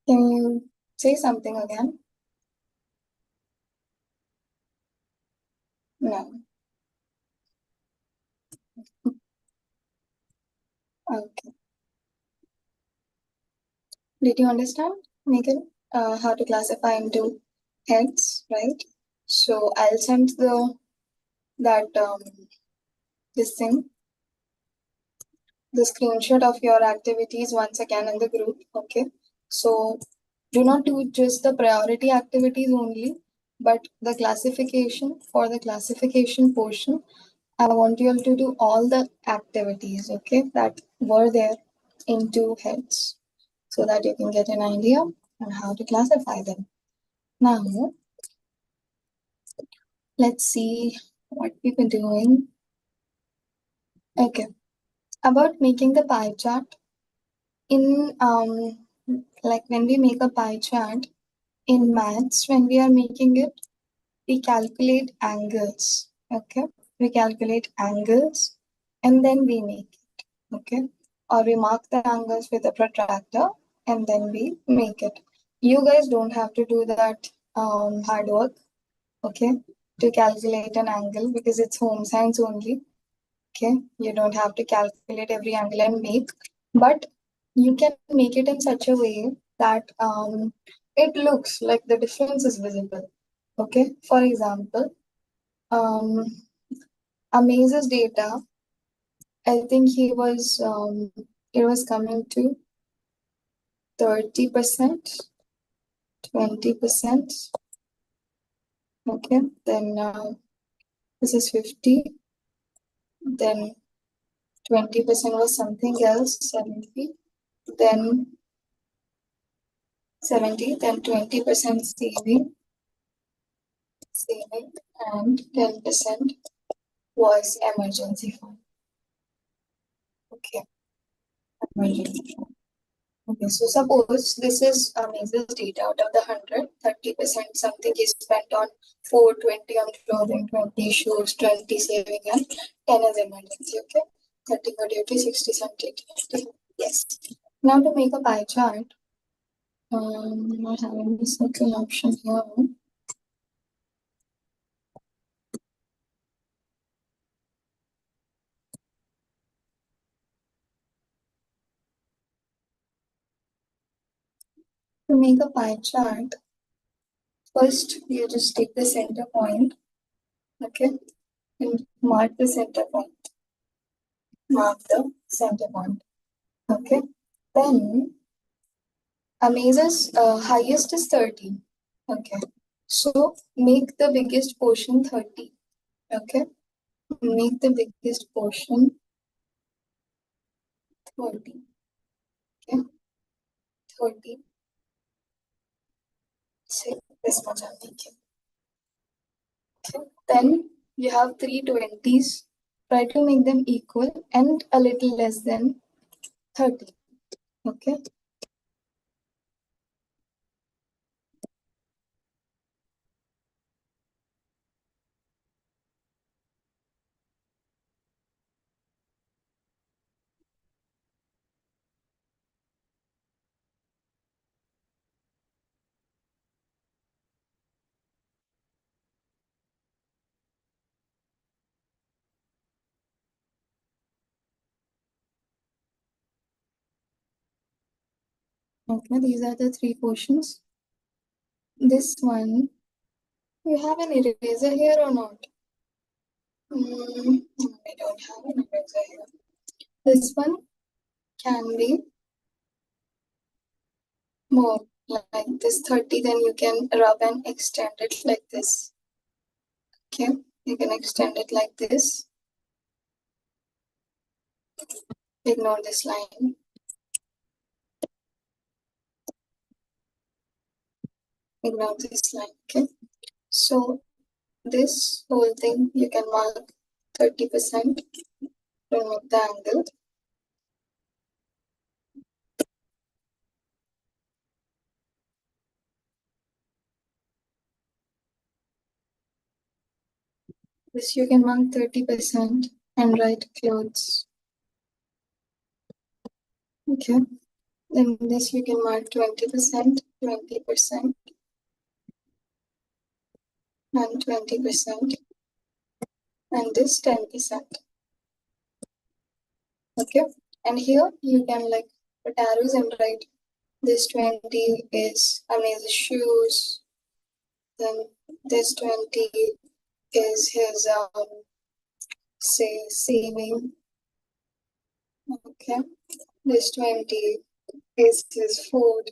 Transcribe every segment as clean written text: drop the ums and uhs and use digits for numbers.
Can you say something again? No. Okay. Did you understand, Megan? How to classify into heads, right? So I'll send that this thing, the screenshot of your activities once again in the group. Okay. So do not do just the priority activities only, but the classification. For the classification portion, I want you all to do all the activities, okay, that were there in two heads so that you can get an idea on how to classify them. Now, let's see what we've been doing. Okay, about making the pie chart. In like when we make a pie chart in maths, when we are making it, we calculate angles. Okay, we calculate angles and then we make it. Okay, or we mark the angles with a protractor and then we make it. You guys don't have to do that hard work, okay, to calculate an angle because it's home science only. Okay, you don't have to calculate every angle and make, but you can make it in such a way that it looks like the difference is visible. Okay, for example, um, Amaze's data, I think it was coming to 30%, 20%. Okay, then this is 50, then 20% was something else, 70, then 70, then 20% saving, and 10% was emergency fund. Okay, emergency fund. Okay, so suppose this is Amaze's data out of the 100, 30% something is spent on 420 on clothing, 20 shoes, 20 saving, and 10 is emergency. Okay, 30 for duty, 60, 70, 20. Yes. Now to make a pie chart, I'm not having the second option here. To make a pie chart, first you just take the center point, okay, and mark the center point. Mark the center point, okay. Then Amaze's highest is 30, okay. So make the biggest portion 30, okay. Make the biggest portion 30, okay. 30. Say this much I'm making. Okay. Then you have 320s. Try to make them equal and a little less than 30. Okay. Okay, these are the three portions. This one, you have an eraser here or not? I don't have an eraser here. This one can be more like this 30, then you can rub and extend it like this. Okay, you can extend it like this. Ignore this line. Ignore this line, okay? So this whole thing you can mark 30% to make the angle. This you can mark 30% and write clothes. Okay. Then this you can mark 20%, 20%, and 20%, and this 10%. Okay, and here you can like put arrows and write this 20 is Amaz's shoes, then this 20 is his say saving. Okay, this 20 is his food.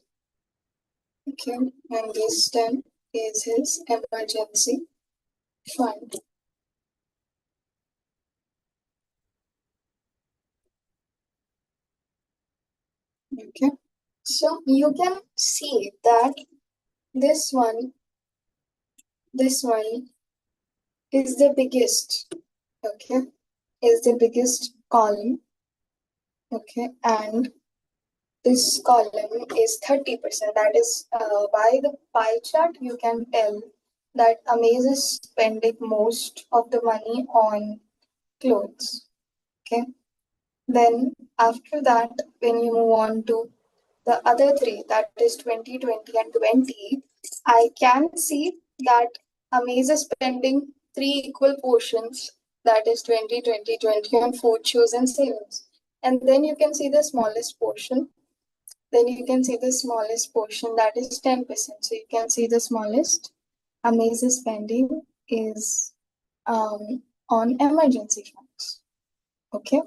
Okay, and this 10 is his emergency fund. Okay, so you can see that this one is the biggest. Okay, is the biggest column. Okay, and this column is 30%. That is by the pie chart, you can tell that Amaze is spending most of the money on clothes. Okay. Then after that, when you move on to the other three, that is 20, 20, and 20, I can see that Amaze is spending three equal portions, that is 20, 20, 20 on food, shoes, and savings. And then you can see the smallest portion. Then you can see the smallest portion, that is 10%. So you can see the smallest Amaze spending is on emergency funds. Okay,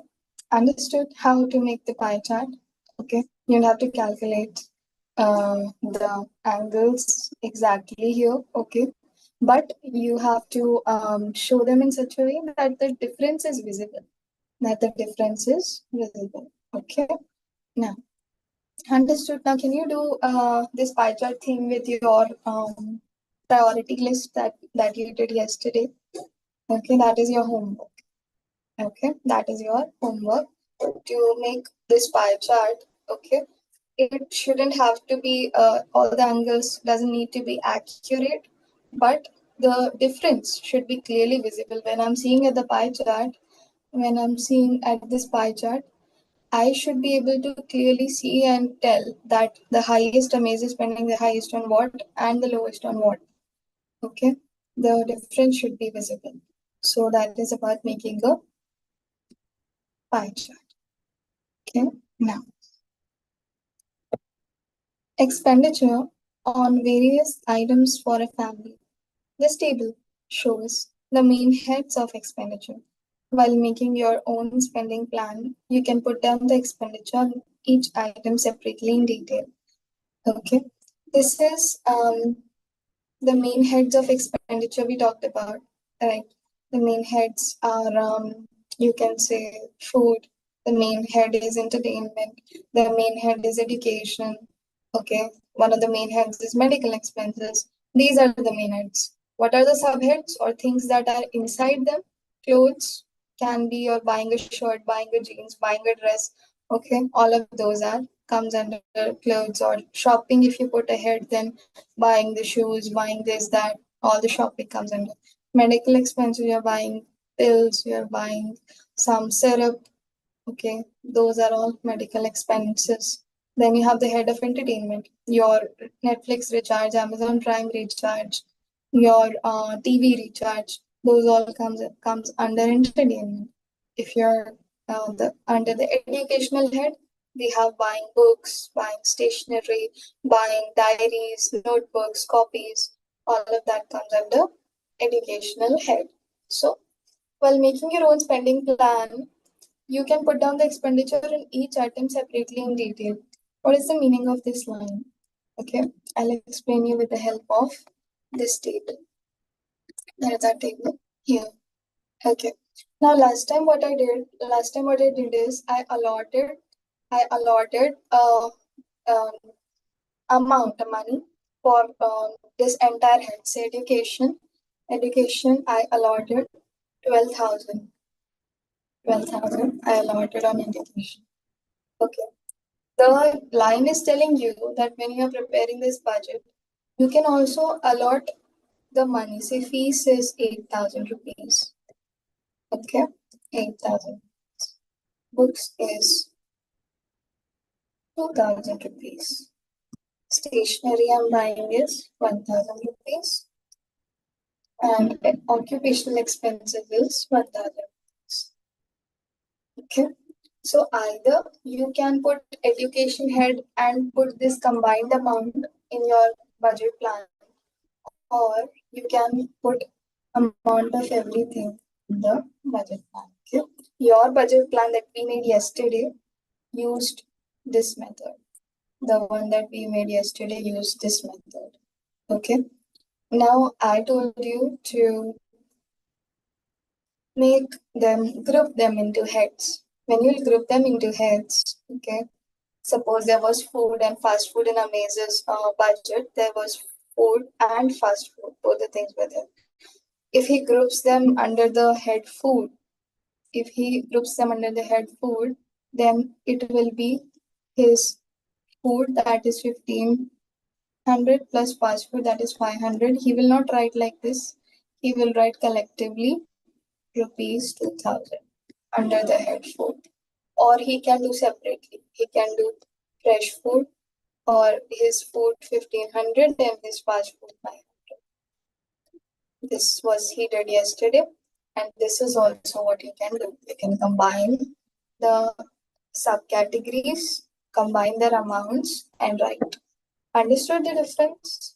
understood how to make the pie chart. Okay, you'll have to calculate the angles exactly here. Okay, but you have to show them in such a way that the difference is visible. Okay, now understood. Now, can you do this pie chart thing with your priority list that you did yesterday? Okay, that is your homework. Okay, that is your homework to make this pie chart. Okay, it shouldn't have to be all the angles doesn't need to be accurate, but the difference should be clearly visible. When I'm seeing at the pie chart, when I'm seeing at this pie chart, I should be able to clearly see and tell that the highest Amaze is spending the highest on what and the lowest on what. Okay, the difference should be visible. So that is about making a pie chart. Okay, now expenditure on various items for a family. This table shows the main heads of expenditure. While making your own spending plan, you can put down the expenditure on each item separately in detail. Okay, this is the main heads of expenditure we talked about, right? The main heads are, you can say, food. The main head is entertainment. The main head is education. Okay. One of the main heads is medical expenses. These are the main heads. What are the subheads or things that are inside them? Clothes can be you're buying a shirt, buying a jeans, buying a dress. Okay. All of those are comes under clothes, or shopping. If you put ahead, then buying the shoes, buying this, that, all the shopping comes under. Medical expenses, you're buying pills, you're buying some syrup. Okay, those are all medical expenses. Then you have the head of entertainment, your Netflix recharge, Amazon Prime recharge, your TV recharge. Those all comes under entertainment. If you're the under the educational head, we have buying books, buying stationery, buying diaries, notebooks, copies. All of that comes under educational head. So while making your own spending plan, you can put down the expenditure in each item separately in detail. What is the meaning of this line? Okay, I'll explain you with the help of this table. There is our table here. Okay. Now last time what I did is I allotted um, amount of money for this entire head. Say education. Education I allotted 12,000. 12,000 I allotted on education. Okay. The line is telling you that when you are preparing this budget, you can also allot the money. Say fees is 8,000 rupees. Okay, 8,000. Books is 2,000 rupees. Stationery I'm buying is 1,000 rupees. And occupational expenses is 1,000 rupees. Okay. So either you can put education head and put this combined amount in your budget plan, or you can put amount of everything in the budget plan. Okay. Your budget plan that we made yesterday used this method. The one that we made yesterday used this method. Okay. Now I told you to group them into heads. When you group them into heads, okay, suppose there was food and fast food in Amaze's budget, there was food and fast food, both the things were there. If he groups them under the head food, then it will be his food that is 1,500 plus fast food that is 500. He will not write like this. He will write collectively rupees 2,000 under the head food. Or he can do separately. He can do fresh food or his food 1,500 and his fast food 500. This was he did yesterday, and this is also what you can do. You can combine the subcategories, combine their amounts, and write. Understood the difference?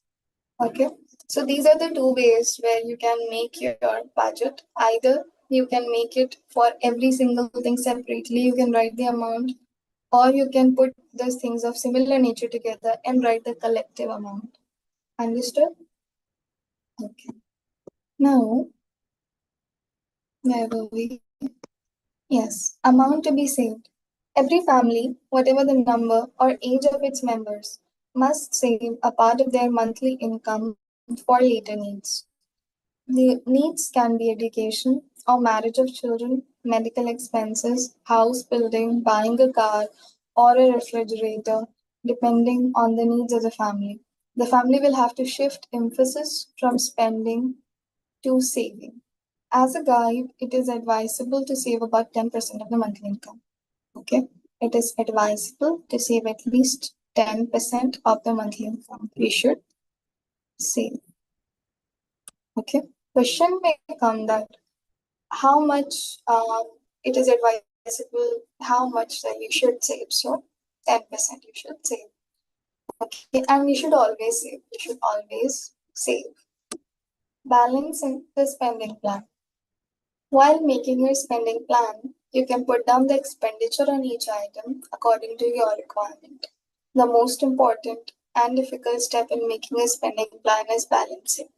Okay. So these are the two ways where you can make your budget. Either you can make it for every single thing separately, you can write the amount, or you can put those things of similar nature together and write the collective amount. Understood? Okay. Now, where were we? Yes, amount to be saved. Every family, whatever the number or age of its members, must save a part of their monthly income for later needs. The needs can be education or marriage of children, medical expenses, house building, buying a car, or a refrigerator, depending on the needs of the family. The family will have to shift emphasis from spending to saving. As a guide, it is advisable to save about 10% of the monthly income. Okay, it is advisable to save at least 10% of the monthly income. We should save. Okay, question may come that how much it is advisable, how much that you should save. So 10% you should save. Okay, and you should always save. You should always save. Balancing the spending plan. While making your spending plan, you can put down the expenditure on each item according to your requirement. The most important and difficult step in making a spending plan is balancing.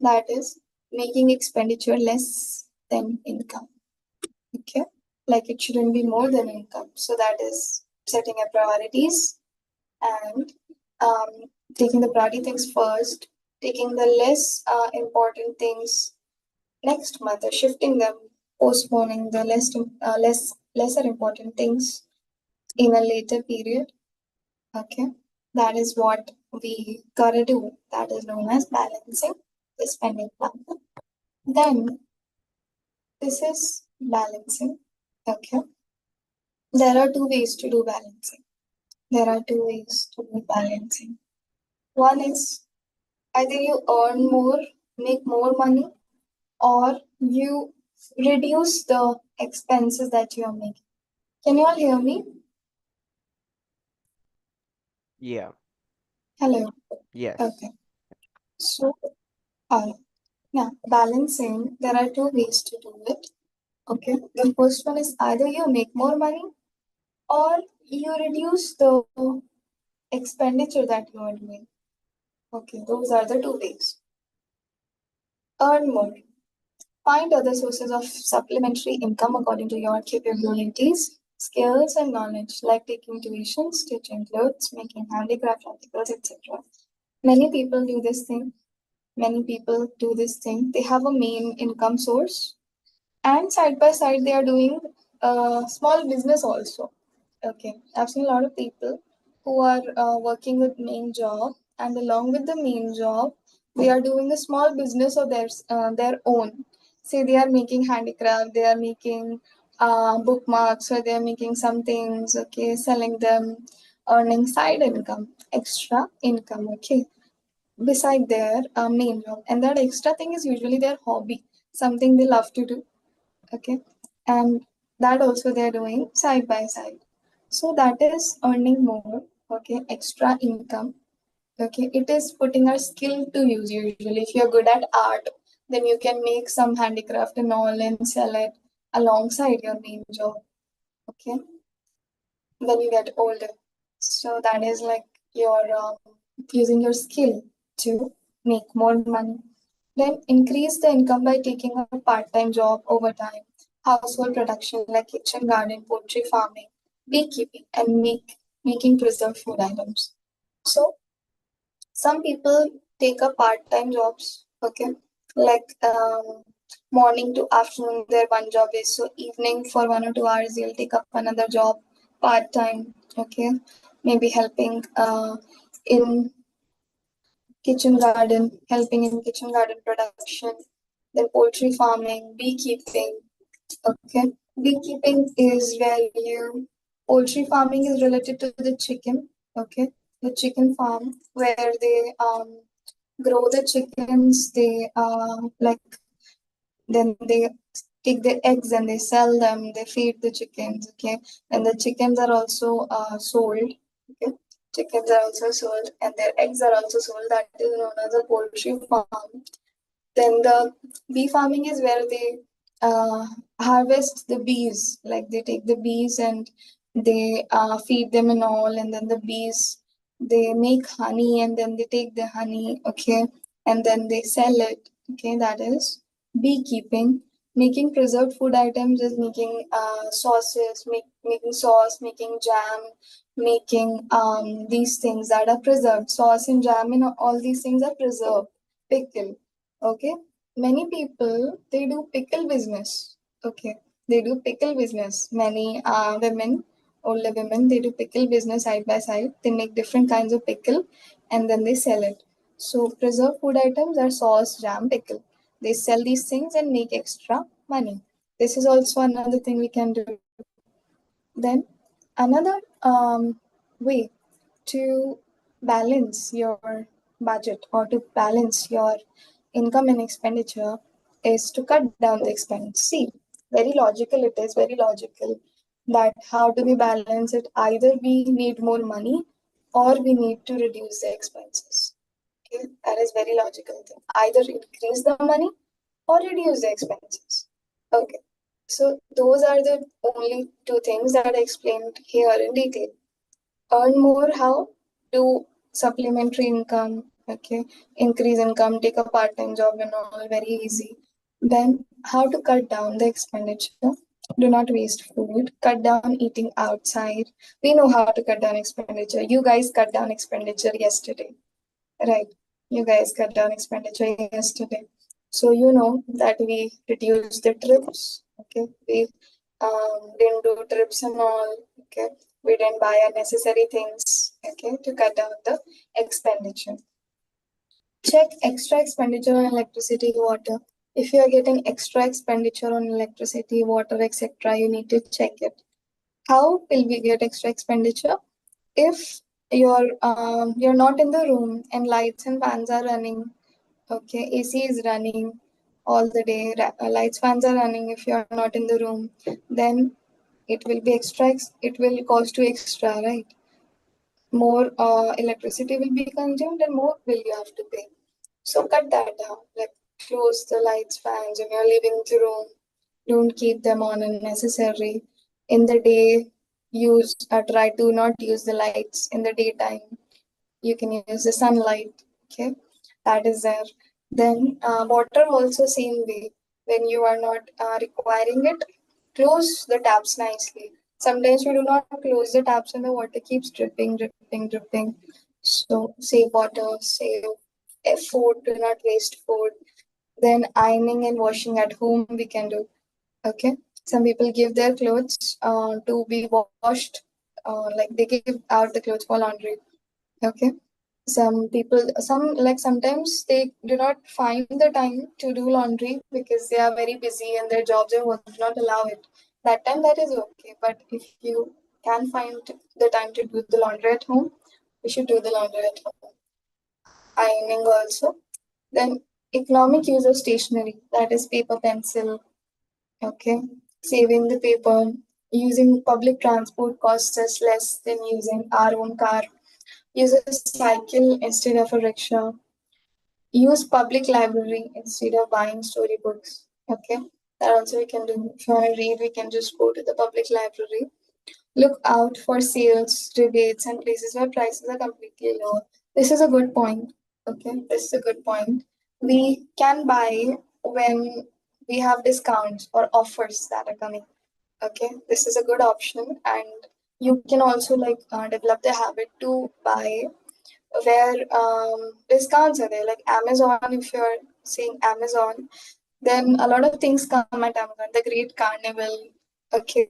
That is, making expenditure less than income. Okay, like it shouldn't be more than income. So that is setting up priorities and taking the priority things first, taking the less important things next month, or shifting them, postponing the lesser important things in a later period. Okay, that is what we gotta do. That is known as balancing the spending plan. Then this is balancing. Okay, there are two ways to do balancing. One is either you earn more, make more money, or you reduce the expenses that you are making. Can you all hear me? Yeah. Hello. Yes. Okay. So, now balancing, there are two ways to do it. Okay. The first one is either you make more money or you reduce the expenditure that you are doing. Okay, those are the two ways. Earn more. Find other sources of supplementary income according to your capabilities, skills, and knowledge, like taking tuition, stitching clothes, making handicraft articles, etc. Many people do this thing. They have a main income source, and side by side, they are doing a small business also. Okay, I've seen a lot of people who are working with main job, and along with the main job, they are doing a small business of their own. Say they are making handicraft, they are making bookmarks, or they are making some things. Okay, selling them, earning side income, extra income, okay, beside their main job. And that extra thing is usually their hobby, something they love to do, okay, and that also they're doing side by side. So that is earning more, okay, extra income, okay. It is putting our skill to use. Usually if you're good at art, then you can make some handicraft and all and sell it alongside your main job, okay, when you get older. So that is like your using your skill to make more money. Then increase the income by taking a part-time job over time, household production like kitchen garden, poultry farming, beekeeping, and making preserved food items. So some people take up part-time jobs, okay, like morning to afternoon. Their one job is, so evening for 1 or 2 hours they'll take up another job part-time, okay, maybe helping in kitchen garden, helping in kitchen garden production, then poultry farming, beekeeping. Okay, beekeeping is where you poultry farming is related to the chicken. Okay, the chicken farm where they grow the chickens. They like then they take the eggs and they sell them. They feed the chickens. Okay, and the chickens are also sold. Okay, chickens are also sold, and their eggs are also sold. That is known as a poultry farm. Then the bee farming is where they uh, harvest the bees. Like they take the bees and they feed them and all, and then the bees they make honey and then they take the honey, okay, and then they sell it. Okay, that is beekeeping. Making preserved food items is making sauces, making sauce, making jam, making these things that are preserved. Sauce and jam and all these things are preserved. Pickle. Okay, many people they do pickle business. Okay, they do pickle business. Many women, older women, they do pickle business side by side. They make different kinds of pickle and then they sell it. So preserved food items are sauce, jam, pickle. They sell these things and make extra money. This is also another thing we can do. Then another way to balance your budget or to balance your income and expenditure is to cut down the expense. See, very logical it is, very logical that how do we balance it? Either we need more money or we need to reduce the expenses. Okay, that is very logical thing. Either increase the money or reduce the expenses. Okay, so those are the only two things that I explained here in detail. Earn more how? Do supplementary income, okay, increase income, take a part-time job and all, very easy. Then how to cut down the expenditure? Do not waste food, cut down eating outside. We know how to cut down expenditure. You guys cut down expenditure yesterday, right? You guys cut down expenditure yesterday. So you know that we reduced the trips, okay? We didn't do trips and all, okay? We didn't buy unnecessary things, okay, to cut down the expenditure. Check extra expenditure on electricity, water. If you are getting extra expenditure on electricity, water, etc., you need to check it. How will we get extra expenditure? If you're not in the room and lights and fans are running, okay, AC is running all the day, lights fans are running. If you're not in the room, then it will be extra. It will cost you extra, right? More electricity will be consumed, and more will you have to pay. So cut that down. Like close the lights, fans in your living room. Don't keep them on unnecessary. In the day, try to not use the lights in the daytime. You can use the sunlight. Okay, that is there. Then water also same way. When you are not requiring it, close the taps nicely. Sometimes we do not close the taps and the water keeps dripping, dripping, dripping. So save water, save food, do not waste food. Then ironing and washing at home we can do. Okay. Some people give their clothes to be washed, like they give out the clothes for laundry. Okay. Some people, sometimes they do not find the time to do laundry because they are very busy and their jobs and work do not allow it. That time that is okay. But if you can find the time to do the laundry at home, we should do the laundry at home. Ironing also. Then economic use of stationery, that is paper, pencil, okay. Saving the paper, using public transport costs us less than using our own car. Use a cycle instead of a rickshaw. Use public library instead of buying storybooks. Okay, that also we can do. If you want to read, we can just go to the public library. Look out for sales, rebates, and places where prices are completely low. This is a good point. Okay, this is a good point. We can buy when we have discounts or offers that are coming. Okay, this is a good option, and you can also like develop the habit to buy where discounts are there, like Amazon. If you're seeing Amazon, then a lot of things come at Amazon. The Great Carnival, okay,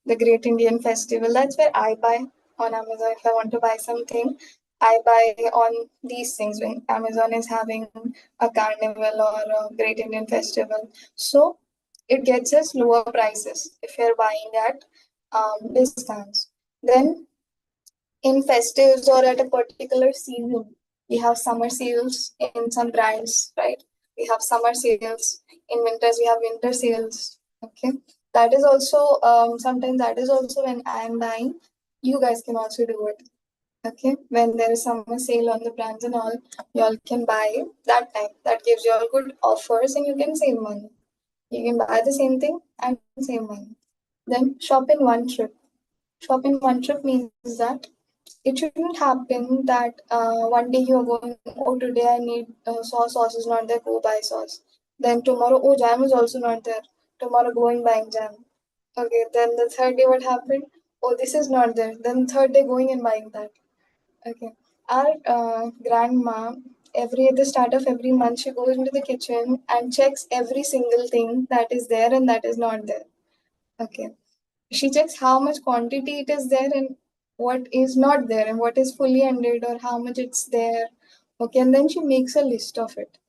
the Great Indian Festival. That's where I buy on Amazon. If I want to buy something, I buy on these things when Amazon is having a carnival or a Great Indian Festival. So it gets us lower prices if you're buying at discounts. Then in festives or at a particular season. We have summer sales in some brands, right? We have summer sales. In winters, we have winter sales. Okay. That is also, sometimes that is also when I am buying. You guys can also do it. Okay. When there is summer sale on the brands and all, you all can buy that time. That gives you all good offers and you can save money. You can buy the same thing and save money. Then shop in one trip. Shop in one trip means that it shouldn't happen that one day you're going, oh, today I need sauce is not there, go buy sauce. Then tomorrow, oh, jam is also not there. Tomorrow, go and buying jam. Okay, then the third day, what happened? Oh, this is not there. Then third day, going and buying that. Okay. Our grandma, every at the start of every month, she goes into the kitchen and checks every single thing that is there and that is not there. Okay, she checks how much quantity it is there and what is not there and what is fully ended or how much it's there. Okay, and then she makes a list of it.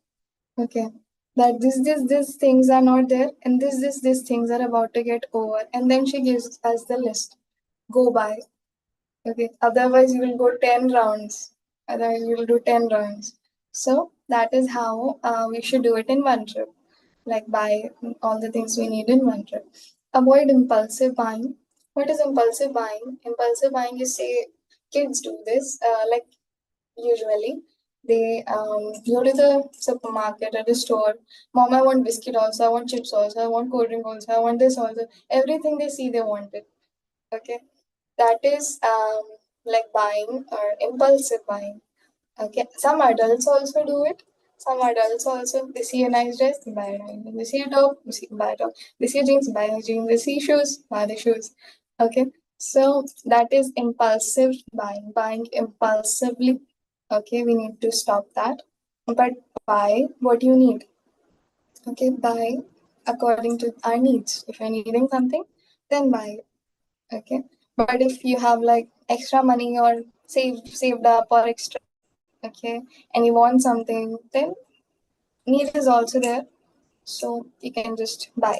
Okay, that this things are not there and this things are about to get over, and then she gives us the list. Go by. Okay, otherwise you will go 10 rounds. Otherwise you will do 10 rounds. So that is how we should do it in one trip, like buy all the things we need in one trip. Avoid impulsive buying. What is impulsive buying? Impulsive buying is, say, kids do this. Like usually, they go to the supermarket or the store. Mom, I want biscuit also. I want chips also. I want cold drink also. I want this also. Everything they see, they want it. Okay, that is like buying or impulsive buying. Okay, some adults also do it. Some adults also, they see a nice dress, they buy a nice dress. They see a top, buy a top. They see jeans, buy a jeans. They see shoes, buy the shoes. Okay, so that is impulsive buying, buying impulsively. Okay, we need to stop that. But buy what you need. Okay, buy according to our needs. If you're needing something, then buy it. Okay, but if you have like extra money or saved up or extra, okay, and you want something, then need is also there, so you can just buy.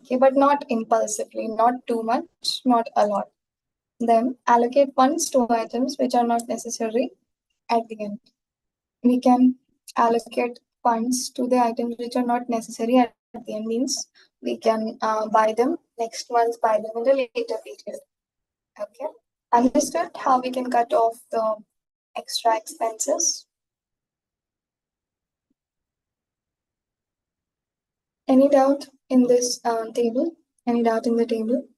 Okay, but not impulsively, not too much, not a lot. Then allocate funds to items which are not necessary at the end. We can allocate funds to the items which are not necessary at the end, means we can buy them next month, buy them in the later period. Okay, understood how we can cut off the extra expenses? Any doubt in this table? Any doubt in the table?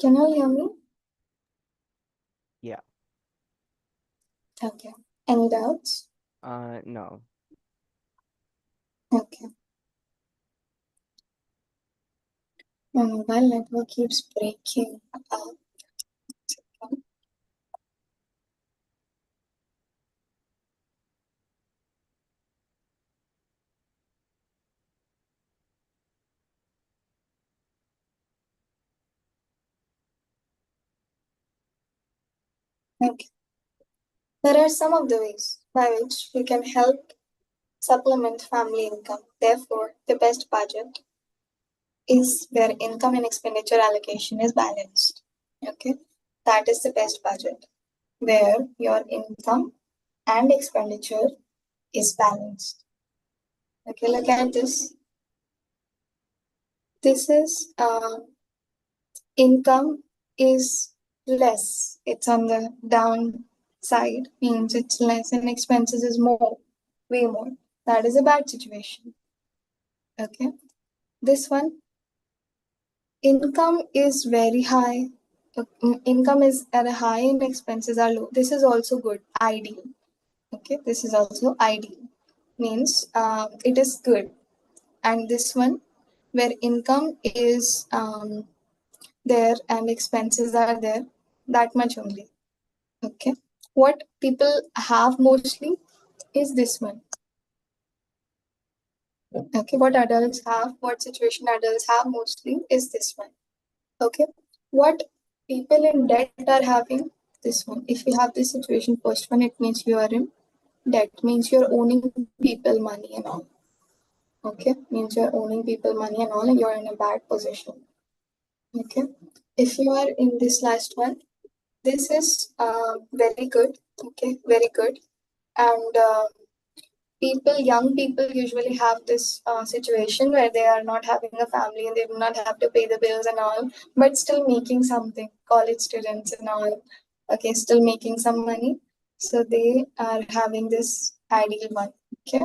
Can you hear me? Yeah. Okay. Any doubts? No. Okay. My mobile network keeps breaking. Okay. There are some of the ways by which we can help supplement family income. Therefore, the best budget is where income and expenditure allocation is balanced. Okay, that is the best budget where your income and expenditure is balanced. Okay, look at this. This is income is less. It's on the downside, means it's less, and expenses is more, way more. That is a bad situation. Okay, this one, income is very high. Income is at a high and expenses are low. This is also good, ideal. Okay, this is also ideal, means it is good. And this one, where income is there and expenses are there, that much only. Okay, what people have mostly is this one. Okay, what adults have, what situation adults have mostly is this one. Okay, what people in debt are having, this one. If you have this situation, first one, it means you are in debt, means you're owning people money and all. Okay, means you're owning people money and all, and you're in a bad position. Okay, if you are in this last one, this is very good. Okay, very good. And young people usually have this situation where they are not having a family and they do not have to pay the bills and all, but still making something. College students and all, okay, still making some money. So they are having this ideal one. Okay,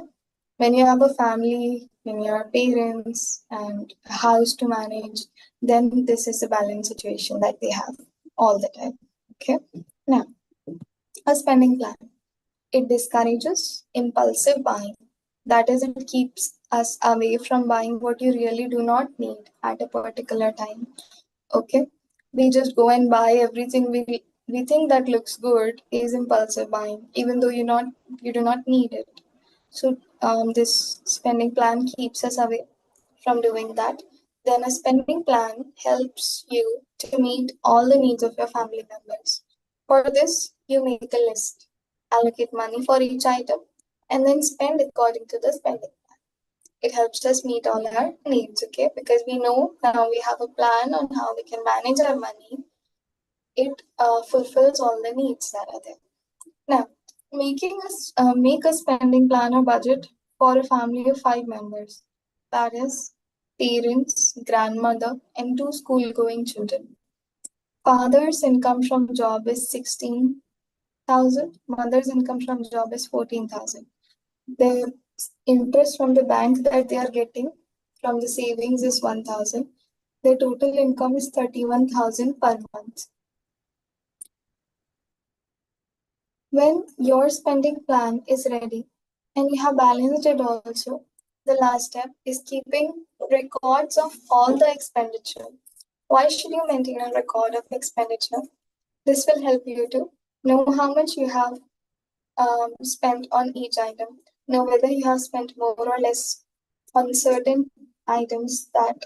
when you have a family, when you are parents and a house to manage, then this is a balanced situation that they have all the time. Okay, now a spending plan. It discourages impulsive buying. That is, it keeps us away from buying what you really do not need at a particular time. Okay, we just go and buy everything we think that looks good is impulsive buying, even though you do not need it. So this spending plan keeps us away from doing that. Then a spending plan helps you to meet all the needs of your family members. For this, you make a list, allocate money for each item, and then spend according to the spending plan. It helps us meet all our needs, okay? Because we know now we have a plan on how we can manage our money. It fulfills all the needs that are there. Now, make a spending plan or budget for a family of 5 members. That is, parents, grandmother, and 2 school-going children. Father's income from job is 16,000. Mother's income from job is 14,000. The interest from the bank that they are getting from the savings is 1,000. Their total income is 31,000 per month. When your spending plan is ready and you have balanced it also, the last step is keeping records of all the expenditure. Why should you maintain a record of expenditure? This will help you to know how much you have spent on each item, know whether you have spent more or less on certain items than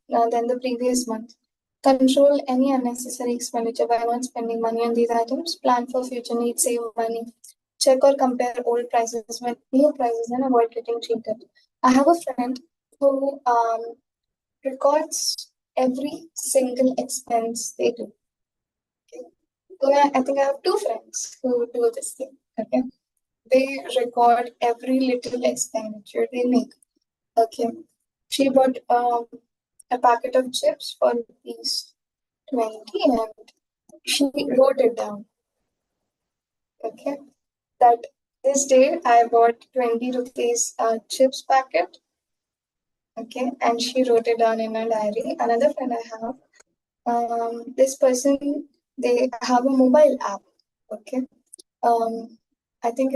the previous month. Control any unnecessary expenditure by not spending money on these items. Plan for future needs, save money. Check or compare old prices with new prices and avoid getting cheated. I have a friend who records every single expense they do. Okay. So I think I have 2 friends who do this thing. Okay. They record every little expenditure they make. Okay. She bought a packet of chips for rupees 20 and she wrote it down. Okay. That this day I bought 20 rupees chips packet. Okay. And she wrote it down in a diary. Another friend I have, this person, they have a mobile app. Okay. I think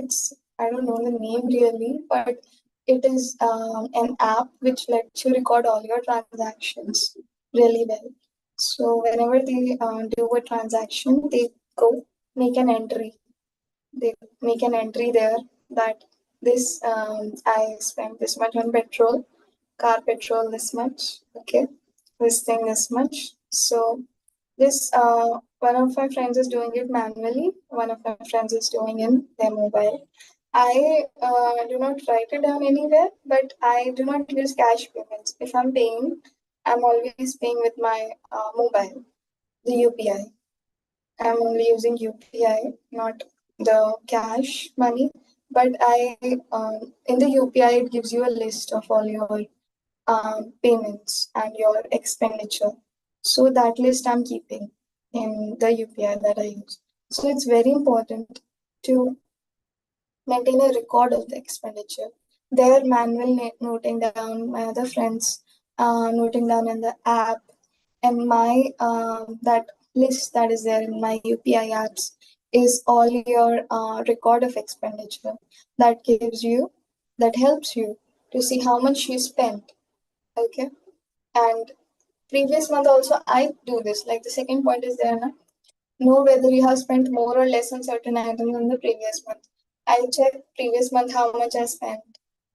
I don't know the name really, but it is an app which lets you record all your transactions really well. So whenever they do a transaction, they go make an entry. They make an entry there that this I spent this much on petrol, car petrol this much, okay, this thing this much. So this one of my friends is doing it manually, one of my friends is doing in their mobile. I do not write it down anywhere, but I do not use cash payments. If I'm paying, I'm always paying with my mobile, the UPI. I'm only using UPI, not the cash money. But in the UPI, it gives you a list of all your payments and your expenditure. So that list I'm keeping in the UPI that I use. So it's very important to maintain a record of the expenditure. Their manual noting down, my other friends noting down in the app, and my that list that is there in my UPI apps is all your record of expenditure that gives you, that helps you to see how much you spent. Okay, and previous month also I do this. Like the second point is there, na? Know whether you have spent more or less on certain items in the previous month. I check previous month how much I spent,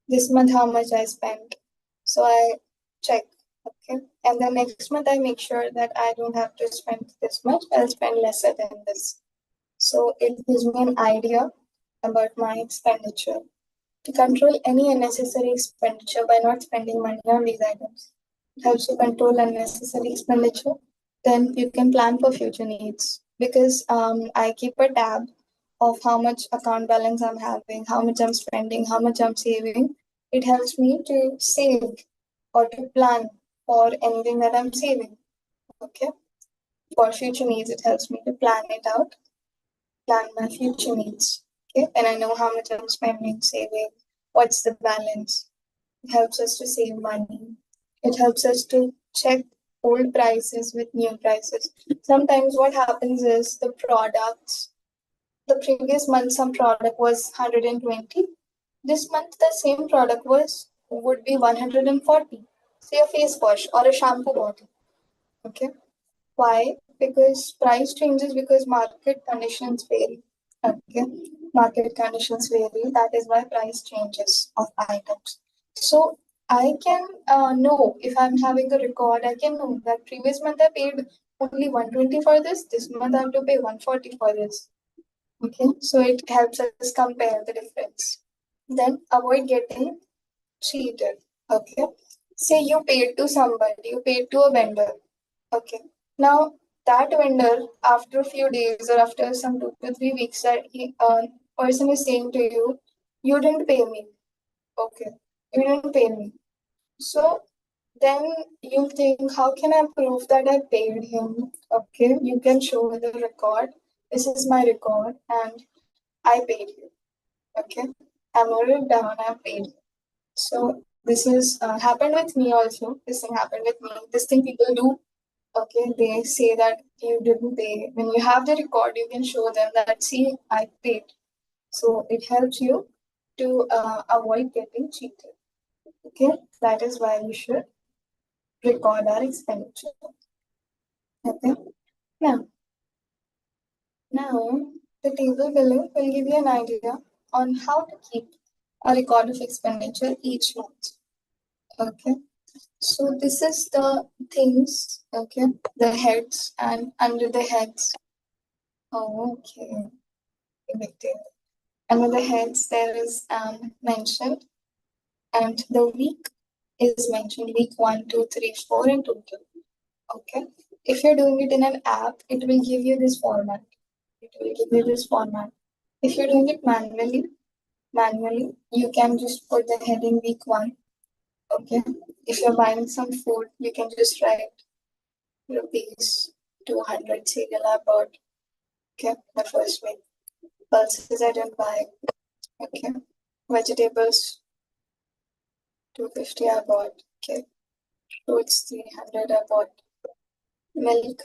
this month how much I spent. So I check, okay. And then next month I make sure that I don't have to spend this much, I'll spend lesser than this. So it gives me an idea about my expenditure. To control any unnecessary expenditure by not spending money on these items. It helps you control unnecessary expenditure. Then you can plan for future needs. Because I keep a tab of how much account balance I'm having, how much I'm spending, how much I'm saving. It helps me to save or to plan for anything that I'm saving. Okay. For future needs, it helps me to plan it out, plan my future needs. Okay. And I know how much I'm spending, saving, what's the balance. It helps us to save money. It helps us to check old prices with new prices. Sometimes what happens is the products, the previous month some product was 120. This month the same product would be 140. Say a face wash or a shampoo bottle. Okay. Why? Because price changes because market conditions vary. Okay. Market conditions vary. That is why price changes of items. So I can know if I'm having a record, I can know that previous month I paid only 120 for this month I have to pay 140 for this. Okay. So it helps us compare the difference. Then avoid getting cheated. Okay. Say you paid to somebody, you paid to a vendor. Okay. Now that vendor, after a few days or after some 2 to 3 weeks, that person is saying to you, "You didn't pay me." Okay, you didn't pay me. So then you think, how can I prove that I paid him? Okay, you can show the record. This is my record, and I paid you. Okay, I wrote it down. I paid you. So this is happened with me also. This thing happened with me. This thing people do. Okay, they say that you didn't pay. When you have the record, you can show them that, see, I paid. So it helps you to avoid getting cheated. Okay, that is why we should record our expenditure. Okay, now, now the table below will give you an idea on how to keep a record of expenditure each month. Okay, so this is the things, okay, the heads, and under the heads. Oh, okay. Big deal. Under the heads, there is mentioned, and the week is mentioned week 1, 2, 3, 4 in total. Okay. If you're doing it in an app, it will give you this format. It will give you this format. If you're doing it manually, you can just put the heading week 1. Okay. If you're buying some food, you can just write rupees 200 cereal I bought. Okay. The first week. Pulses I didn't buy. Okay. Vegetables 250 I bought. Okay. Fruits 300 I bought. Milk.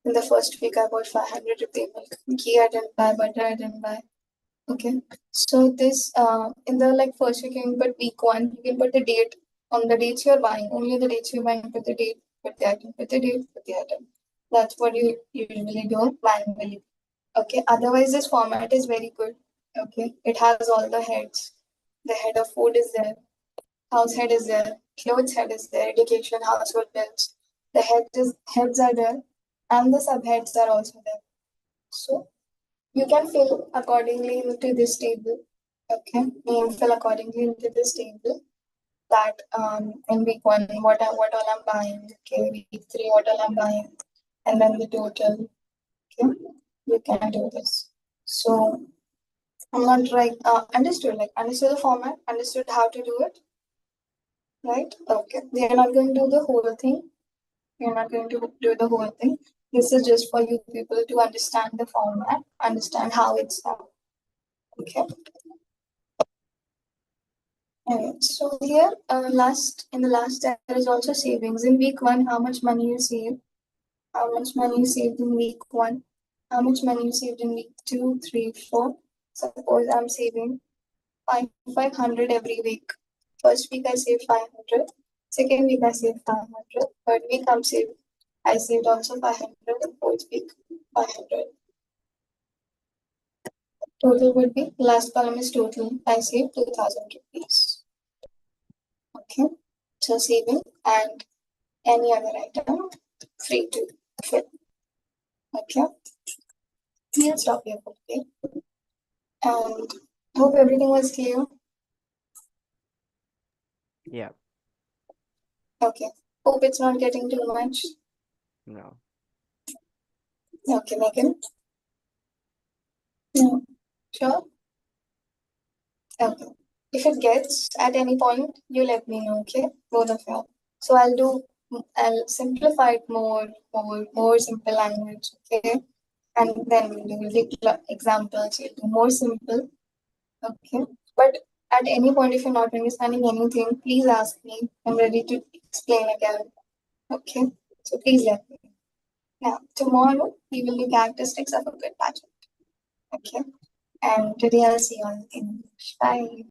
In the first week I bought 500 rupee milk. Ghee I didn't buy, butter I didn't buy. Okay. So this in the like first week you can put week 1, you can put the date on the dates you're buying. Only the dates you're buying, put the date, put the item, put the date, put the item. That's what you usually do manually. Okay. Otherwise this format is very good. Okay. It has all the heads. The head of food is there. House head is there, clothes head is there, education, household bills. The heads are there, and the subheads are also there. So you can fill accordingly into this table. Okay, name fill accordingly into this table. That in week one, what all I'm buying. Okay, week three, what all I'm buying, and then the total. Okay, you can do this. So I'm not right. Understood. Like understood the format. Understood how to do it. Right. Okay. We are not going to do the whole thing. We are not going to do the whole thing. This is just for you people to understand the format, understand how it's done. Okay. Alright, so here, last in the last step, there is also savings. In week one, how much money you save? How much money you saved in week one? How much money you saved in week two, three, four? Suppose I'm saving 500 every week. First week I saved 500. Second week I saved 500. Third week I saved also 500. Fourth week 500. Total would be, last column is total. I saved 2000 rupees. Okay, so saving and any other item free to fill. Okay, we'll stop here for today. And hope everything was clear. Yeah. Okay, hope it's not getting too much. No. Okay, Megan. No, sure. Okay. If it gets at any point, you let me know. Okay, both of you. So I'll simplify it more simple language. Okay, and then we'll do examples. We'll do more simple. Okay. But at any point, if you're not understanding anything, please ask me. I'm ready to explain again. Okay. So please let me know. Now, tomorrow we will do characteristics of a good pageant. Okay. And today I'll see you all in English. Bye.